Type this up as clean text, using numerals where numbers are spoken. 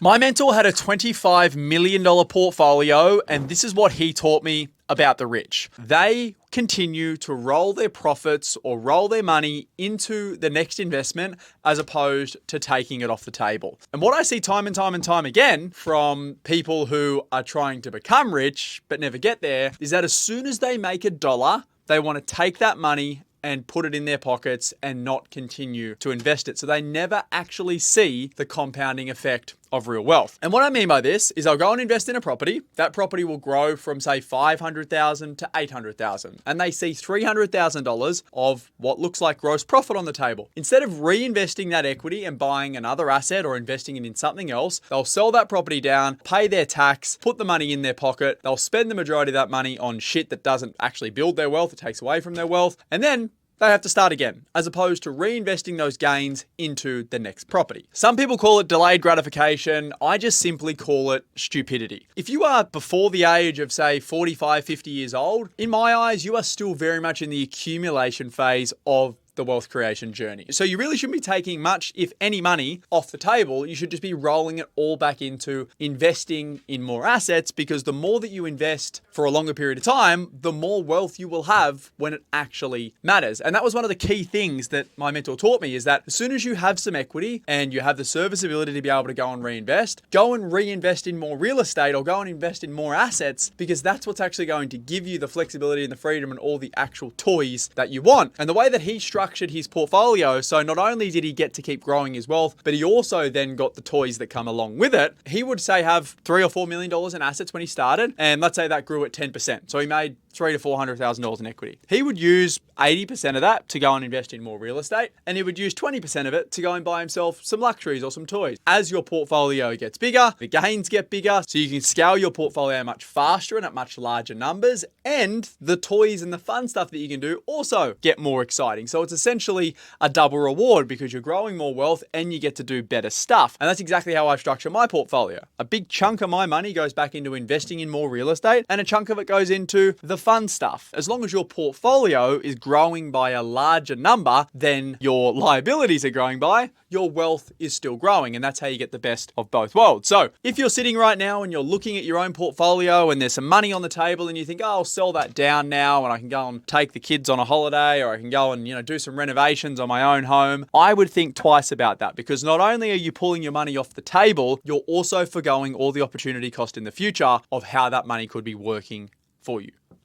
My mentor had a $25 million portfolio, and this is what he taught me about the rich. They continue to roll their profits or roll their money into the next investment as opposed to taking it off the table. And what I see time and time again from people who are trying to become rich but never get there is that as soon as they make a dollar, they want to take that money and put it in their pockets and not continue to invest it. So they never actually see the compounding effect of real wealth. And what I mean by this is I'll go and invest in a property. That property will grow from say $500,000 to $800,000. And they see $300,000 of what looks like gross profit on the table. Instead of reinvesting that equity and buying another asset or investing it in something else, they'll sell that property down, pay their tax, put the money in their pocket. They'll spend the majority of that money on shit that doesn't actually build their wealth. It takes away from their wealth. And then they have to start again, as opposed to reinvesting those gains into the next property. Some people call it delayed gratification. I just simply call it stupidity. If you are before the age of, say, 45, 50 years old, in my eyes, you are still very much in the accumulation phase of the wealth creation journey. So you really shouldn't be taking much, if any, money off the table. You should just be rolling it all back into investing in more assets, because the more that you invest for a longer period of time, the more wealth you will have when it actually matters. And that was one of the key things that my mentor taught me, is that as soon as you have some equity and you have the serviceability to be able to go and reinvest in more real estate or go and invest in more assets, because that's what's actually going to give you the flexibility and the freedom and all the actual toys that you want. And the way that he structured his portfolio, so not only did he get to keep growing his wealth, but he also then got the toys that come along with it. He would say have $3 or $4 million in assets when he started, and let's say that grew at 10%. So he made $300,000 to $400,000 in equity. He would use 80% of that to go and invest in more real estate, and he would use 20% of it to go and buy himself some luxuries or some toys. As your portfolio gets bigger, the gains get bigger, so you can scale your portfolio much faster and at much larger numbers, and the toys and the fun stuff that you can do also get more exciting. So it's essentially a double reward, because you're growing more wealth and you get to do better stuff. And that's exactly how I structure my portfolio. A big chunk of my money goes back into investing in more real estate, and a chunk of it goes into the fun stuff. As long as your portfolio is growing by a larger number than your liabilities are growing by, your wealth is still growing. And that's how you get the best of both worlds. So if you're sitting right now and you're looking at your own portfolio and there's some money on the table and you think, oh, I'll sell that down now and I can go and take the kids on a holiday, or I can go and, do some renovations on my own home, I would think twice about that, because not only are you pulling your money off the table, you're also forgoing all the opportunity cost in the future of how that money could be working for you.